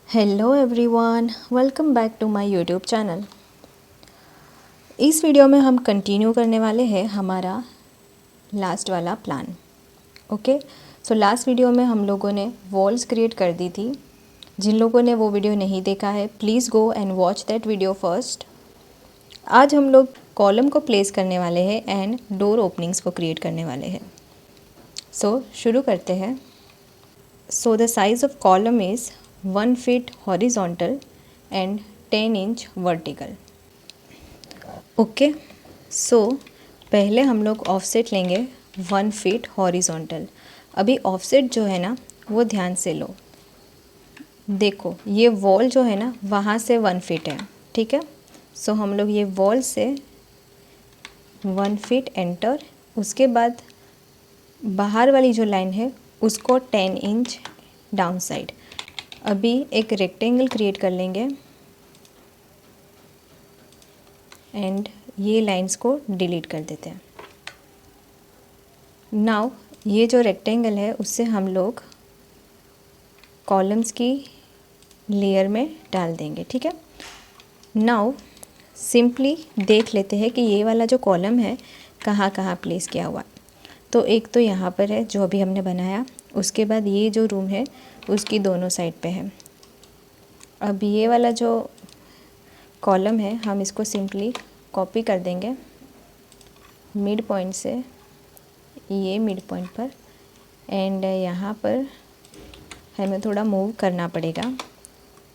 Hello everyone, welcome back to my YouTube channel. इस video में हम कंटिन्यू करने वाले हैं हमारा लास्ट वाला plan. Okay, so last video में हम लोगों ने वॉल्स क्रिएट कर दी थी। जिन लोगों ने वो वीडियो नहीं देखा है, please go and watch that video first. आज हम लोग कॉलम को प्लेस करने वाले हैं एंड डोर ओपनिंग्स को क्रिएट करने वाले हैं। सो शुरू करते हैं। So the size of column is 1 feet horizontal and 10 inch vertical। Okay, so पहले हम लोग ऑफसेट लेंगे 1 feet horizontal। अभी ऑफसेट जो है ना वो ध्यान से लो। देखो ये वॉल जो है ना वहाँ से 1 feet है, ठीक है। सो हम लोग ये वॉल से 1 feet एंटर, उसके बाद बाहर वाली जो लाइन है उसको 10 inch डाउन साइड। अभी एक रेक्टेंगल क्रिएट कर लेंगे एंड ये लाइंस को डिलीट कर देते हैं। नाउ ये जो रेक्टेंगल है उससे हम लोग कॉलम्स की लेयर में डाल देंगे, ठीक है। नाउ सिंपली देख लेते हैं कि ये वाला जो कॉलम है कहाँ कहाँ प्लेस किया हुआ है। तो एक तो यहाँ पर है जो अभी हमने बनाया, उसके बाद ये जो रूम है उसकी दोनों साइड पे है। अब ये वाला जो कॉलम है हम इसको सिंपली कॉपी कर देंगे मिड पॉइंट से, ये मिड पॉइंट पर, एंड यहाँ पर हमें थोड़ा मूव करना पड़ेगा।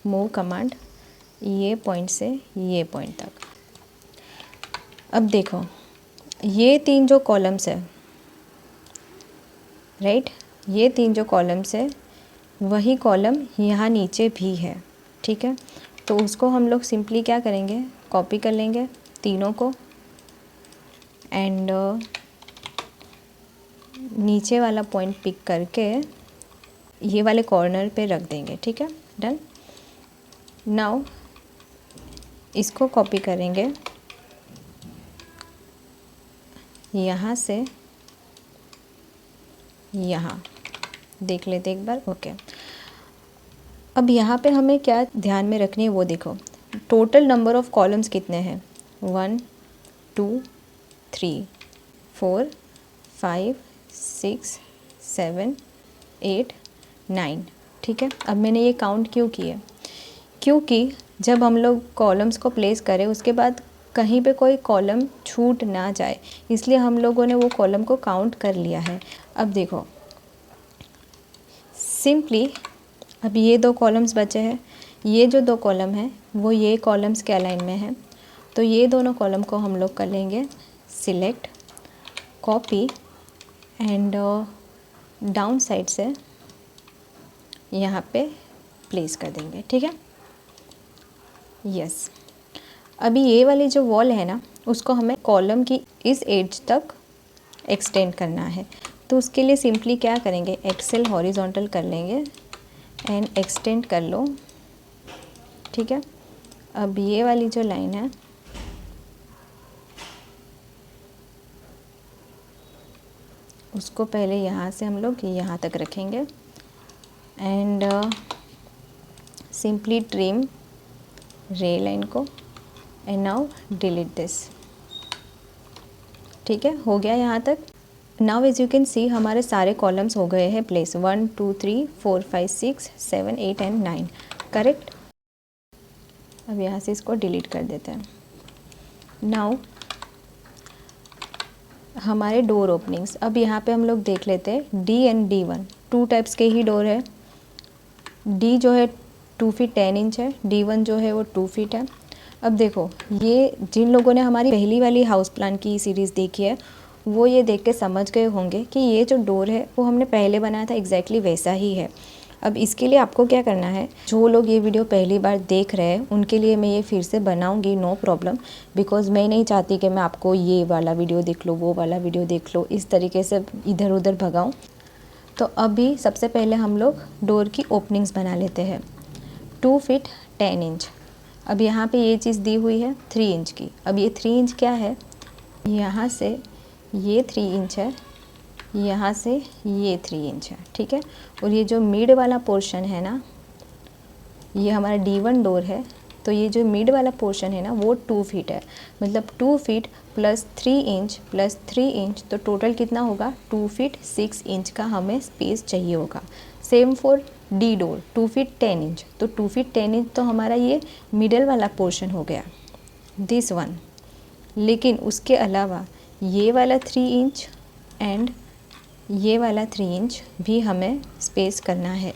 मूव कमांड ये पॉइंट से ये पॉइंट तक। अब देखो ये 3 जो कॉलम्स है, राइट, ये 3 जो कॉलम्स है वही कॉलम यहाँ नीचे भी है, ठीक है। तो उसको हम लोग सिंपली क्या करेंगे, कॉपी कर लेंगे तीनों को एंड नीचे वाला पॉइंट पिक करके ये वाले कॉर्नर पे रख देंगे, ठीक है। डन। नाउ इसको कॉपी करेंगे यहाँ से यहाँ, देख लेते एक बार। ओके, अब यहाँ पे हमें क्या ध्यान में रखनी है वो देखो। टोटल नंबर ऑफ कॉलम्स कितने हैं, 1 2 3 4 5 6 7 8 9, ठीक है। अब मैंने ये काउंट क्यों किए, क्योंकि जब हम लोग कॉलम्स को प्लेस करें उसके बाद कहीं पे कोई कॉलम छूट ना जाए, इसलिए हम लोगों ने वो कॉलम को काउंट कर लिया है। अब देखो सिंपली अब ये 2 कॉलम्स बचे हैं, ये जो 2 कॉलम हैं वो ये कॉलम्स के अलाइन में हैं। तो ये दोनों कॉलम को हम लोग कर लेंगे select, copy and down side से यहाँ पे प्लेस कर देंगे, ठीक है। यस, अभी ये वाली जो वॉल है ना उसको हमें कॉलम की इस एज तक एक्सटेंड करना है। तो उसके लिए सिंपली क्या करेंगे, एक्सेल हॉरिजॉन्टल कर लेंगे एंड एक्सटेंड कर लो, ठीक है। अब ये वाली जो लाइन है उसको पहले यहाँ से हम लोग यहाँ तक रखेंगे and simply trim ray line को एंड नाउ डिलीट दिस, ठीक है। हो गया यहाँ तक। Now as you can see हमारे सारे कॉलम्स हो गए हैं प्लेस, 1 2 3 4 5 6 7 8 एंड 9, करेक्ट। अब यहाँ से इसको डिलीट कर देते हैं। नाउ हमारे डोर ओपनिंग्स, अब यहाँ पे हम लोग देख लेते हैं डी एंड D1, 2 टाइप्स के ही डोर है। डी जो है 2 feet 10 inch है, D1 जो है वो 2 feet है। अब देखो ये जिन लोगों ने हमारी पहली वाली हाउस प्लान की सीरीज़ देखी है वो ये देख के समझ गए होंगे कि ये जो डोर है वो हमने पहले बनाया था एग्जैक्टली वैसा ही है। अब इसके लिए आपको क्या करना है, जो लोग ये वीडियो पहली बार देख रहे हैं उनके लिए मैं ये फिर से बनाऊंगी, नो प्रॉब्लम, बिकॉज़ मैं नहीं चाहती कि मैं आपको ये वाला वीडियो देख लो वो वाला वीडियो देख लो इस तरीके से इधर उधर भगाऊं। तो अभी सबसे पहले हम लोग डोर की ओपनिंग्स बना लेते हैं। 2 feet 10 inch, अब यहाँ पे ये चीज़ दी हुई है 3 इंच की। अब ये 3 इंच क्या है, यहाँ से ये 3 इंच है, यहाँ से ये 3 इंच है, ठीक है। और ये जो मिड वाला पोर्शन है ना ये हमारा D1 डोर है, तो ये जो मिड वाला पोर्शन है ना वो 2 फीट है, मतलब 2 feet plus 3 inch plus 3 inch, तो टोटल कितना होगा 2 फीट 6 इंच का हमें स्पेस चाहिए होगा। Same for D door 2 feet 10 inch, तो 2 फीट 10 इंच तो हमारा ये मिडल वाला पोर्शन हो गया, दिस वन। लेकिन उसके अलावा ये वाला 3 इंच एंड ये वाला 3 इंच भी हमें स्पेस करना है।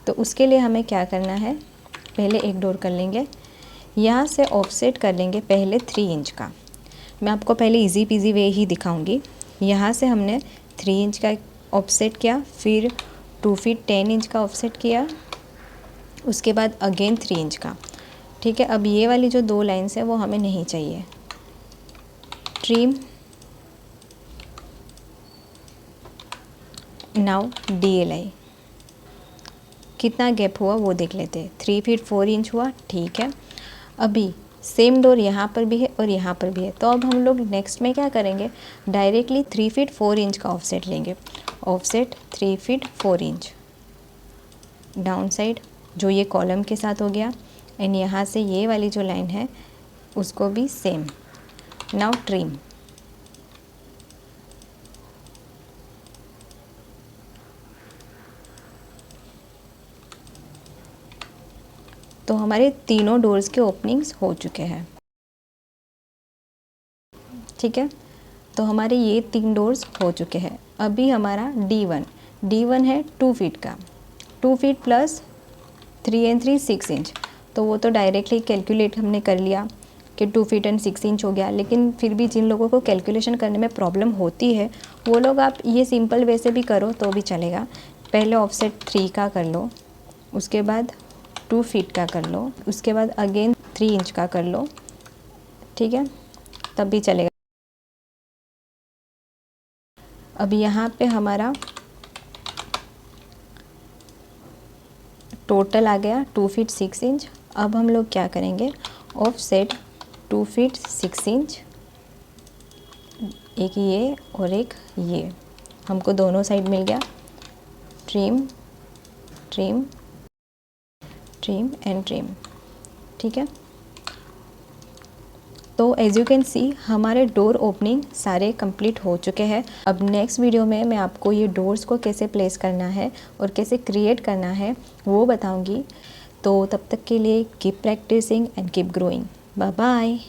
तो उसके लिए हमें क्या करना है, पहले एक डोर कर लेंगे, यहाँ से ऑफसेट कर लेंगे पहले 3 इंच का। मैं आपको पहले इजी पीजी वे ही दिखाऊंगी। यहाँ से हमने 3 इंच का ऑफसेट किया, फिर 2 फीट 10 इंच का ऑफसेट किया, उसके बाद अगेन 3 इंच का। ठीक है, अब ये वाली जो 2 लाइन्स है वो हमें नहीं चाहिए। ट्रिम, नाउ DLI कितना गैप हुआ वो देख लेते हैं। 3 फीट 4 इंच हुआ, ठीक है। अभी सेम डोर यहाँ पर भी है और यहाँ पर भी है, तो अब हम लोग नेक्स्ट में क्या करेंगे, डायरेक्टली 3 फीट 4 इंच का ऑफसेट लेंगे। Offset 3 feet 4 inch down side, जो ये कॉलम के साथ हो गया, एंड यहाँ से ये वाली जो लाइन है उसको भी सेम। नाउ ट्रिम, तो हमारे तीनों डोर्स के ओपनिंग्स हो चुके हैं। ठीक है, तो हमारे ये 3 डोर्स हो चुके हैं। अभी हमारा D1 है 2 फीट का, 2 फीट प्लस 3 एंड 3 6 इंच, तो वो तो डायरेक्टली कैलकुलेट हमने कर लिया कि 2 फीट एंड 6 इंच हो गया। लेकिन फिर भी जिन लोगों को कैलकुलेशन करने में प्रॉब्लम होती है वो लोग आप ये सिंपल वे से भी करो तो भी चलेगा। पहले ऑफसेट 3 का कर लो, उसके बाद 2 फीट का कर लो, उसके बाद अगेन 3 इंच का कर लो, ठीक है, तब भी चलेगा। अब यहाँ पे हमारा टोटल आ गया 2 फीट 6 इंच। अब हम लोग क्या करेंगे, ऑफसेट 2 फीट 6 इंच, एक ये और एक ये, हमको दोनों साइड मिल गया। Trim trim trim and trim, ठीक है। तो एज यू कैन सी हमारे डोर ओपनिंग सारे कंप्लीट हो चुके हैं। अब नेक्स्ट वीडियो में मैं आपको ये डोर्स को कैसे प्लेस करना है और कैसे क्रिएट करना है वो बताऊंगी। तो तब तक के लिए keep practising and keep growing. Bye bye.